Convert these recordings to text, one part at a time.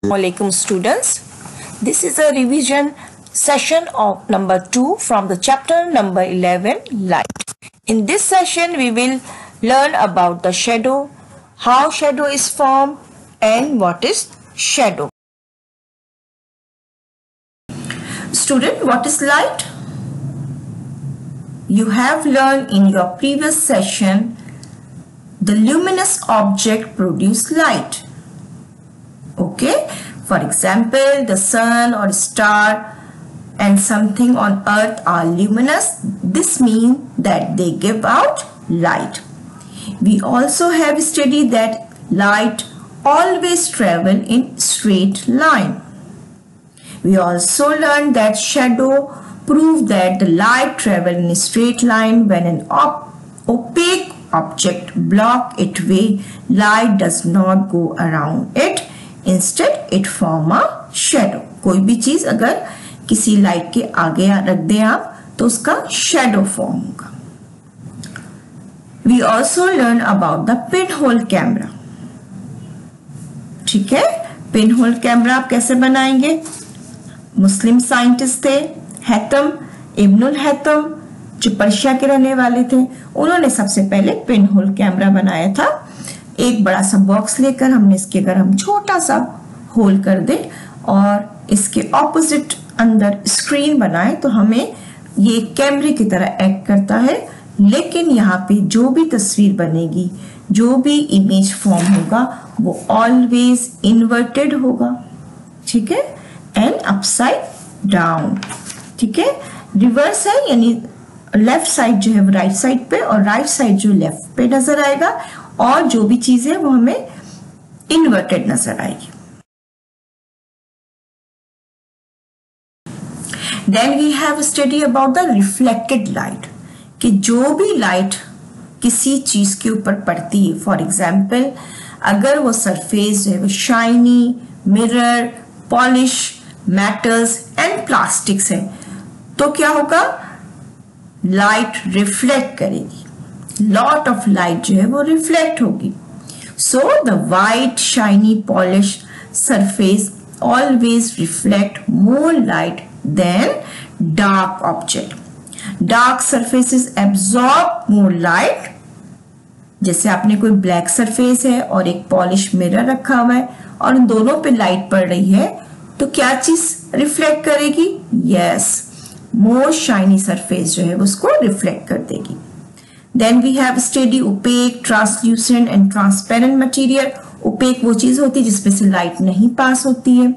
Assalamualaikum students. This is a revision session of number 2 from the chapter number 11 light. In this session we will learn about the shadow, how shadow is formed and what is shadow. Student, what is light? You have learned in your previous session the luminous object produce light. Okay, for example, the sun or star and something on earth are luminous. This means that they give out light. We also have studied that light always travel in straight line. We also learned that shadow prove that the light travel in a straight line when an opaque object block its way. Light does not go around it. Instead, it form a shadow. कोई भी चीज अगर किसी light के आगे रख दें आप तो उसका shadow form होगा. We also learn about the pinhole camera. ठीक है, pinhole camera आप कैसे बनाएंगे? मुस्लिम साइंटिस्ट थे हैतम इब्नुल हैतम, जो पर्शिया के रहने वाले थे. उन्होंने सबसे पहले पिनहोल कैमरा बनाया था. एक बड़ा सा बॉक्स लेकर हमने इसके अगर हम छोटा सा होल कर दे और इसके ऑपोजिट अंदर स्क्रीन बनाए तो हमें ये कैमरे की तरह एक्ट करता है. लेकिन यहाँ पे जो भी तस्वीर बनेगी, जो भी इमेज फॉर्म होगा वो ऑलवेज इन्वर्टेड होगा. ठीक है, एंड अपसाइड डाउन. ठीक है, रिवर्स है यानी लेफ्ट साइड जो है वो राइट साइड पे और राइट साइड जो लेफ्ट पे नजर आएगा और जो भी चीज है वो हमें इन्वर्टेड नजर आएगी. Then we have study about the reflected light, कि जो भी लाइट किसी चीज के ऊपर पड़ती है, फॉर एग्जाम्पल अगर वो सरफेस जो है वो shiny, mirror, polish, metals and plastics है तो क्या होगा? लाइट रिफ्लेक्ट करेगी. लॉट ऑफ लाइट जो है वो रिफ्लेक्ट होगी. So the white shiny polish surface always reflect more light than dark object. Dark surfaces absorb more light. जैसे आपने कोई ब्लैक सरफेस है और एक पॉलिश मिरर रखा हुआ है और इन दोनों पे लाइट पड़ रही है तो क्या चीज रिफ्लेक्ट करेगी? यस, मोर शाइनी सरफेस जो है उसको रिफ्लेक्ट कर देगी. Then we have studied opaque, translucent and transparent material. Opaque वो चीज होती है जिसपे से लाइट नहीं पास होती है.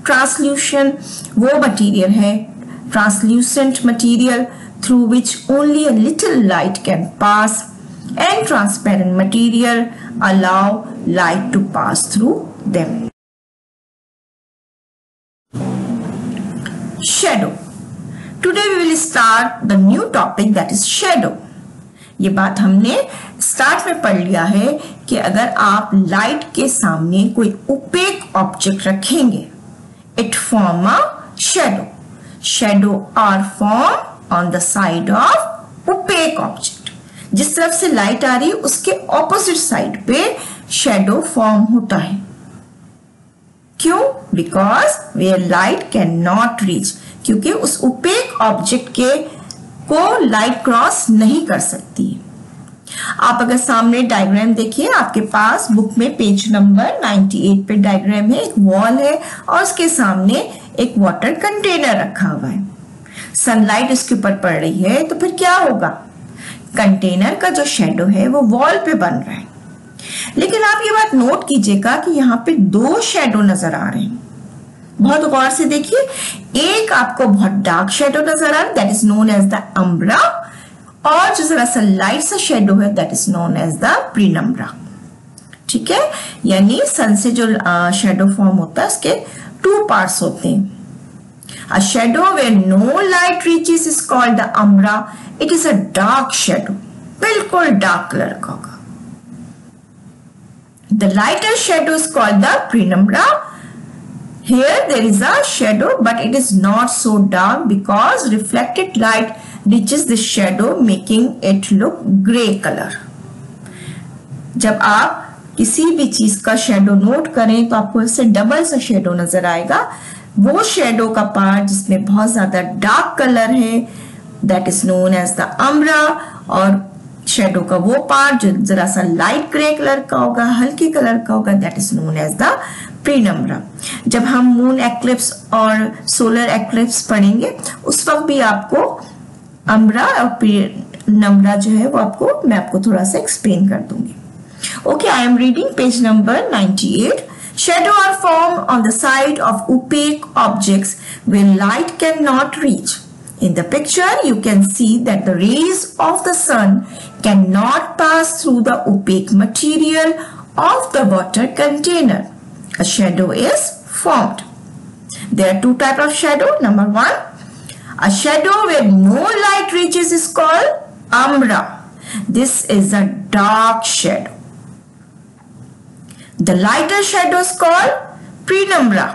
Translucent वो मटीरियल है, translucent material through which only a little light can pass, and transparent material allow light to pass through them. Shadow. Today we will start the new topic, that is shadow. ये बात हमने start में पढ़ लिया है कि अगर आप लाइट के सामने कोई ओपेक ऑब्जेक्ट रखेंगे, it form a shadow. Shadow are form on the side of opaque object. जिस तरफ से लाइट आ रही है उसके ऑपोजिट साइड पे शैडो फॉर्म होता है. क्यों? Because where light can not reach, क्योंकि उस ओपेक ऑब्जेक्ट के को लाइट क्रॉस नहीं कर सकती. आप अगर सामने डायग्राम देखिए, आपके पास बुक में पेज नंबर 98 पे डायग्राम है. एक वॉल है और उसके सामने एक वाटर कंटेनर रखा हुआ है. सनलाइट उसके ऊपर पड़ रही है तो फिर क्या होगा? कंटेनर का जो शेडो है वो वॉल पे बन रहा है. लेकिन आप ये बात नोट कीजिएगा कि यहाँ पे दो शेडो नजर आ रहे हैं. बहुत गौर से देखिए, एक आपको बहुत डार्क शेडो नजर आ रहा है, that is known as the umbra, और जो जरा सा लाइट सा शेडो है that is known as the penumbra. ठीक है, यानी सन से जो शेडो फॉर्म होता है उसके टू पार्ट्स होते हैं. A shadow where no light reaches is called the umbra. It is a dark shadow, बिल्कुल डार्क कलर का होगा. The lighter shadow is called the penumbra. Here there is a shadow but it is not so dark because reflected light reaches the shadow making it look grey color. जब आप किसी भी चीज का shadow note करें तो आपको इससे डबल सा शेडो नजर आएगा। वो शेडो का पार्ट जिसमें बहुत ज्यादा डार्क कलर है that is known as the umbra, और शेडो का वो पार्ट जो जरा सा लाइट ग्रे कलर का होगा, हल्के कलर का होगा, that is known as the penumbra. जब हम मून एक्लिप्स और सोलर एक्लिप्स पढ़ेंगे उस वक्त भी आपको अम्ब्रा और प्रीनम्ब्रा जो है वो मैं आपको थोड़ा सा एक्सप्लेन कर दूंगी। Okay, I am reading page number 98. Shadow are formed on the side of opaque objects where light cannot reach. In the picture, you can see that the rays of the sun cannot pass through the opaque material of the water container. A shadow is formed. There are two types of shadow. Number one, a shadow where no light reaches is called umbra. This is a dark shadow. The lighter shadow is called penumbra.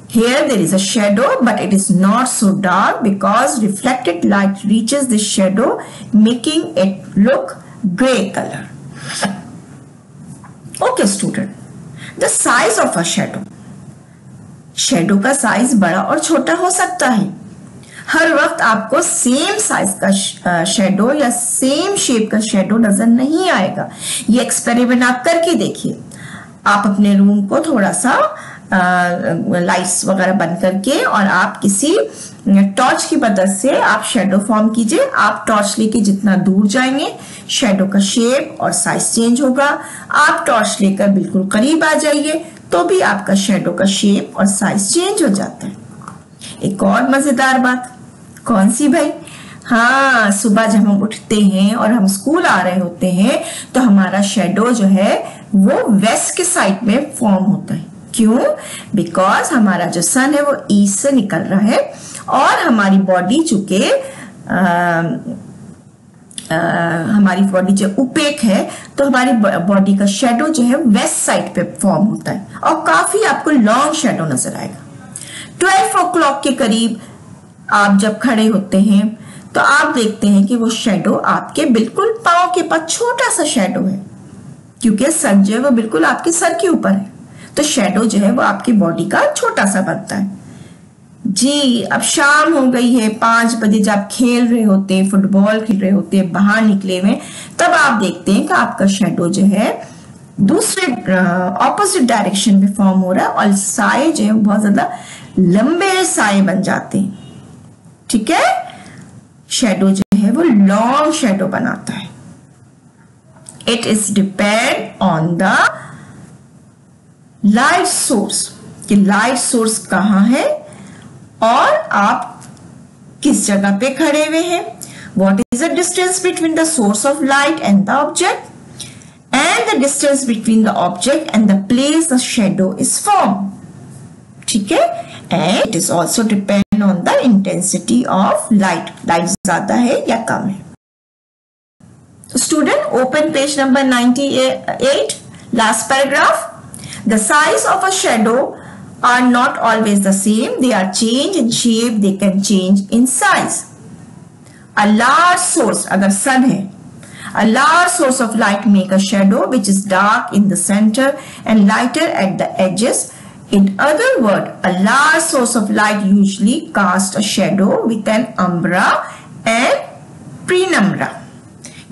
Here there is a shadow, but it is not so dark because reflected light reaches this shadow, making it look gray color. Okay, student. The size of a shadow. Shadow का size बड़ा और छोटा हो सकता है। हर वक्त आपको same size का शेडो या सेम शेप का शेडो नजर नहीं आएगा। ये एक्सपेरिमेंट आप करके देखिए। आप अपने रूम को थोड़ा सा लाइट्स वगैरह बंद करके और आप किसी टॉर्च की मदद से आप शेडो फॉर्म कीजिए। आप टॉर्च लेके जितना दूर जाएंगे शेडो का शेप और साइज चेंज होगा। आप टॉर्च लेकर बिल्कुल करीब आ जाइए तो भी आपका शेडो का शेप और साइज चेंज हो जाता है। एक और मजेदार बात, कौन सी भाई? हाँ, सुबह जब हम उठते हैं और हम स्कूल आ रहे होते हैं तो हमारा शेडो जो है वो वेस्ट के साइड में फॉर्म होता है। क्यों? बिकॉज हमारा जो सन है वो ईस्ट से निकल रहा है और हमारी बॉडी चूंकि हमारी बॉडी जो उपेक है तो हमारी बॉडी का शेडो जो है वेस्ट साइड पे फॉर्म होता है और काफी आपको लॉन्ग शेडो नजर आएगा। 12 o'clock के करीब आप जब खड़े होते हैं तो आप देखते हैं कि वो शेडो आपके बिल्कुल पांव के पास छोटा सा शेडो है, क्योंकि सन जो है वो बिल्कुल आपके सर के ऊपर है, तो शेडो जो है वो आपकी बॉडी का छोटा सा बनता है। जी, अब शाम हो गई है, 5 बजे जब आप खेल रहे होते हैं, फुटबॉल खेल रहे होते हैं, बाहर निकले हुए, तब आप देखते हैं कि आपका शेडो जो है दूसरे ऑपोजिट डायरेक्शन में फॉर्म हो रहा है और साए जो है बहुत ज्यादा लंबे साए बन जाते हैं। ठीक है, शेडो जो है वो लॉन्ग शेडो बनाता है। It is depend on the light source, कि लाइट सोर्स कहां है और आप किस जगह पे खड़े हुए हैं। What is the distance between the source of light and the object, and the distance between the object and the place the shadow is form. ठीक है, and it is also depend on the intensity of light, light ज्यादा है या कम है। Student, open page number 98, last paragraph. The size of a shadow are not always the same. They are change in shape. They can change in size. A large source, अगर sun है, a large source of light make a shadow which is dark in the center and lighter at the edges. In other words, a large source of light usually casts a shadow with an umbra and penumbra.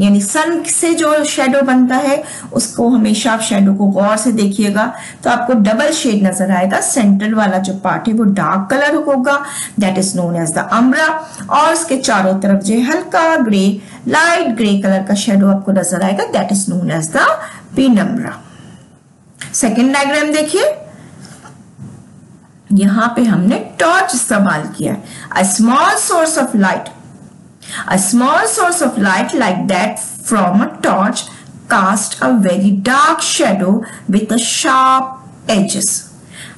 यानी सन से जो shadow बनता है उसको हमेशा आप shadow को गौर से देखिएगा तो आपको डबल शेड नजर आएगा। सेंटर वाला जो पार्ट है वो डार्क कलर होगा, that is known as the umbra, और उसके चारों तरफ जो हल्का ग्रे, लाइट ग्रे कलर का शेडो आपको नजर आएगा, that is known as the penumbra. Second diagram देखिए, यहां पे हमने टॉर्च इस्तेमाल किया। A small source of light, a small source of light like that from a torch cast a very dark shadow with a sharp edges.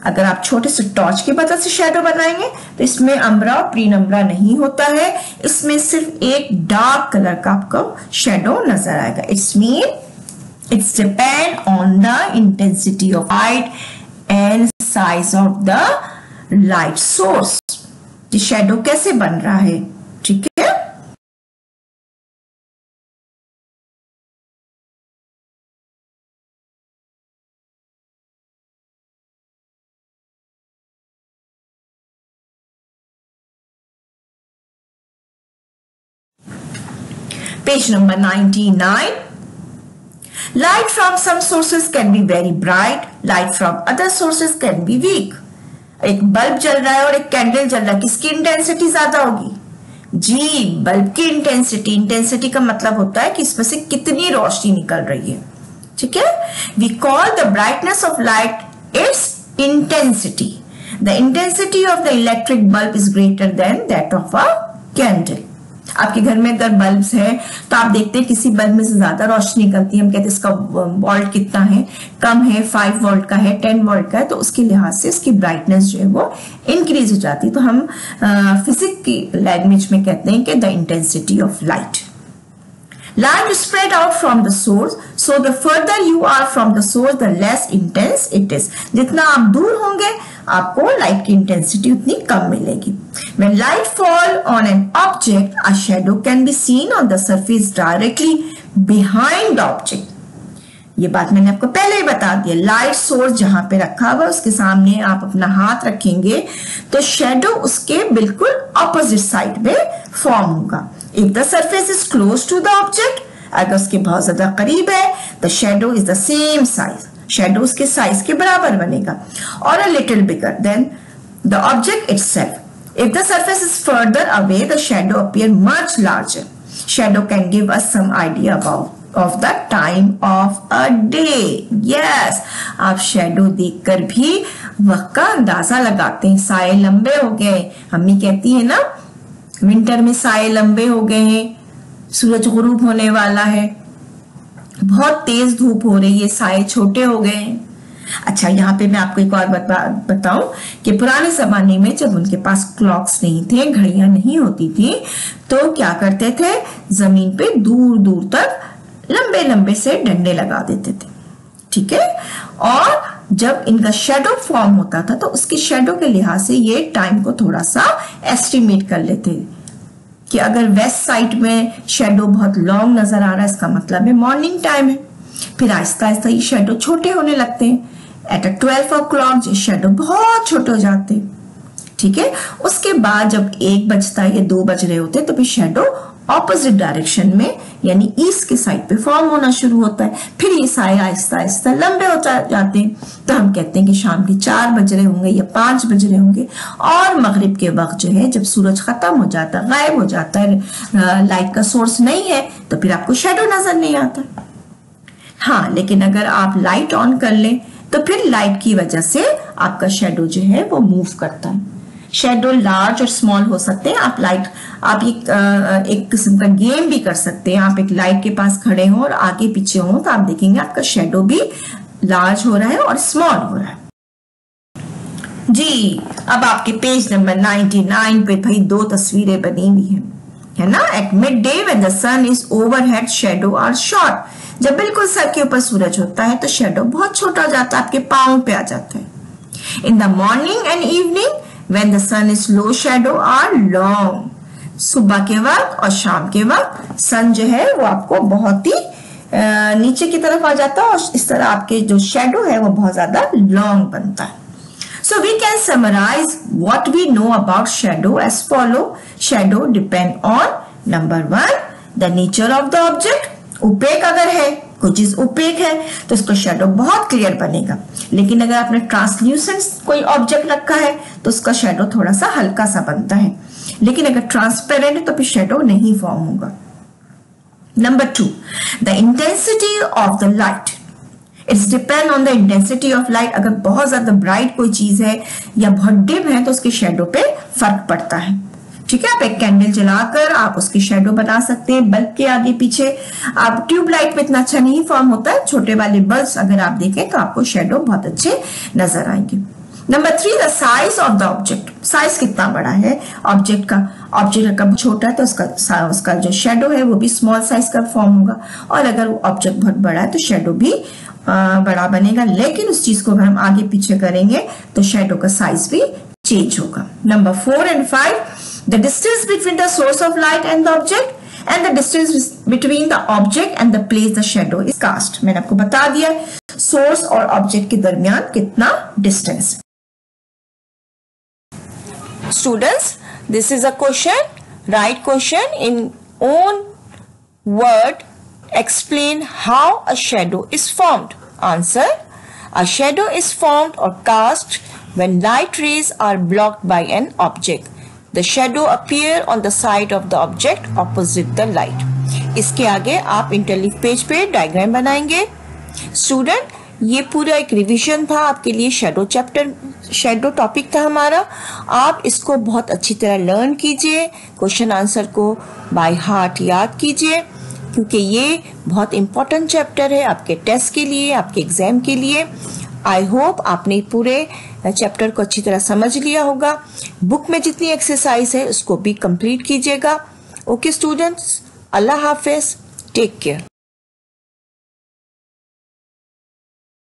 अगर आप छोटे से टॉर्च की मदद से शेडो बनाएंगे तो इसमें अम्ब्रा और प्रीनम्ब्रा नहीं होता है, इसमें सिर्फ एक डार्क कलर का आपको शेडो नजर आएगा। It's mean it's depend on the intensity of light and size of the light source, कि शेडो कैसे बन रहा है। ठीक है। Page number 99. Light from some sources can be very bright. Light from other sources can be weak. एक bulb जल रहा है और एक कैंडल जल रहा है, किसकी इंटेंसिटी ज्यादा होगी? जी, बल्ब की इंटेंसिटी। इंटेंसिटी का मतलब होता है कि इसमें से कितनी रोशनी निकल रही है। ठीक है, we call the brightness of light its intensity. The intensity of the electric bulb is greater than that of a candle. आपके घर में अगर बल्ब्स है तो आप देखते हैं किसी बल्ब में से ज्यादा रोशनी निकलती है, हम कहते हैं इसका वोल्ट कितना है, कम है, 5 वोल्ट का है, 10 वोल्ट का है, तो उसके लिहाज से इसकी ब्राइटनेस जो है वो इंक्रीज हो जाती है। तो हम फिजिक्स की लैंग्वेज में कहते हैं कि the intensity of light. Light is spread out from the source, so the further you are from the source, the less intense it is. जितना आप दूर होंगे, आपको लाइट की इंटेंसिटी उतनी कम मिलेगी। When light fall on an object, a shadow can be seen on the surface directly behind the object. ये बात मैंने आपको पहले ही बता दिया। लाइट सोर्स जहां पे रखा हुआ उसके सामने आप अपना हाथ रखेंगे तो शेडो उसके बिल्कुल ऑपोजिट साइड में फॉर्म होगा। If the surface is close to the object, अगर उसके बहुत ज्यादा करीब है, the shadow is the same size. Shadow उसके साइज के बराबर बनेगा। Or a little bigger than the object itself. If the surface is further away, the shadow appear much larger. Shadow can give us some idea of the time of a day. Yes, आप shadow देखकर भी वक्त का अंदाजा लगाते हैं। साए लंबे हो गए, अम्मी कहती है ना, विंटर में साए लंबे हो गए हैं, सूरज गुरूब होने वाला है, बहुत तेज धूप हो रही है, साए छोटे हो गए हैं। अच्छा, यहाँ पे मैं आपको एक और बताऊं कि पुराने जमाने में जब उनके पास क्लॉक्स नहीं थे, घड़ियां नहीं होती थी, तो क्या करते थे, जमीन पे दूर दूर तक लंबे लंबे से डंडे लगा देते थे। ठीक है, और जब इनका शेडो फॉर्म होता था तो उसके शेडो के लिहाज से ये टाइम को थोड़ा सा एस्टिमेट कर लेते कि अगर वेस्ट साइड में शेडो बहुत लॉन्ग नजर आ रहा है, इसका मतलब है मॉर्निंग टाइम है। फिर आहिस्ता आहिस्ता ये शेडो छोटे होने लगते हैं। एट 12 o'clock ये शेडो बहुत छोटे हो जाते हैं। ठीक है, उसके बाद जब 1 बजता है या 2 बज रहे होते तो फिर शेडो ऑपोजिट डायरेक्शन में यानी ईस्ट के साइड पे फॉर्म होना शुरू होता है। फिर ये साए आहिस्ता आहिस्ता लंबे हो जाते हैं, तो हम कहते हैं कि शाम के 4 बज रहे होंगे या 5 बज रहे होंगे। और मगरिब के वक्त जो है, जब सूरज खत्म हो जाता है, गायब हो जाता है, लाइट का सोर्स नहीं है, तो फिर आपको शेडो नजर नहीं आता। हाँ, लेकिन अगर आप लाइट ऑन कर लें तो फिर लाइट की वजह से आपका शेडो जो है वो मूव करता है। शेडो लार्ज और स्मॉल हो सकते हैं। आप एक किस्म का गेम भी कर सकते हैं। आप एक लाइट के पास खड़े हो और आगे पीछे हो तो आप देखेंगे आपका शेडो भी लार्ज हो रहा है और स्मॉल हो रहा है। जी, अब आपके पेज नंबर 99 पे भाई 2 तस्वीरें बनी हुई हैं, है ना। At midday when the sun is overhead shadow are short. जब बिल्कुल सर के ऊपर सूरज होता है तो शेडो बहुत छोटा हो जाता है, आपके पांव पे आ जाता है। In the morning and evening when the sun is low shadow are long. सुबह के वक्त और शाम के वक्त सन जो है वो आपको बहुत ही नीचे की तरफ आ जाता है और इस तरह आपके जो शेडो है वो बहुत ज्यादा लॉन्ग बनता है। So we can summarize what we know about shadow as follow. Shadow depend on number 1, the nature of the object. Opaque अगर है, कोई चीज ओपेक है तो इसको शेडो बहुत क्लियर बनेगा। लेकिन अगर आपने ट्रांसल्यूसेंट कोई ऑब्जेक्ट रखा है तो उसका शेडो थोड़ा सा हल्का सा बनता है। लेकिन अगर ट्रांसपेरेंट है तो फिर शेडो नहीं फॉर्म होगा। Number 2, the intensity of the light. It's depend on the intensity of light. अगर बहुत ज्यादा ब्राइट कोई चीज है या बहुत डिम है तो उसके शेडो पे फर्क पड़ता है। ठीक है, आप एक कैंडल जलाकर आप उसकी शेडो बना सकते हैं बल्ब के आगे पीछे। आप ट्यूबलाइट में इतना अच्छा नहीं फॉर्म होता है, छोटे वाले बल्ब्स अगर आप देखें तो आपको शेडो बहुत अच्छे नजर आएंगे। Number 3, the size of the object. Size कितना बड़ा है ऑब्जेक्ट का। ऑब्जेक्ट का छोटा है तो उसका जो शेडो है वो भी स्मॉल साइज का फॉर्म होगा, और अगर वो ऑब्जेक्ट बहुत बड़ा है तो शेडो भी बड़ा बनेगा। लेकिन उस चीज को अगर हम आगे पीछे करेंगे तो शेडो का साइज भी चेंज होगा। Number 4 and 5, the distance between the source of light and the object and the distance between the object and the place the shadow is cast. मैंने आपको बता दिया सोर्स और ऑब्जेक्ट के दरमियान कितना distance. Students, this is a question. Write question in own word explain how a shadow is formed. Answer: a shadow is formed or cast when light rays are blocked by an object. The shadow appear on the side of the object opposite the light. इसके आगे आप इंटरलीफ page पे diagram बनाएंगे. Student, ये पूरा एक revision था आपके लिए. शेडो टॉपिक था हमारा. आप इसको बहुत अच्छी तरह लर्न कीजिए. क्वेश्चन आंसर को बाय हार्ट याद कीजिए, क्योंकि ये बहुत इंपॉर्टेंट चैप्टर है आपके टेस्ट के लिए, आपके एग्जाम के लिए. आई होप आपने पूरे चैप्टर को अच्छी तरह समझ लिया होगा. बुक में जितनी एक्सरसाइज है उसको भी कंप्लीट कीजिएगा. ओके स्टूडेंट्स, अल्लाह हाफिज, टेक केयर.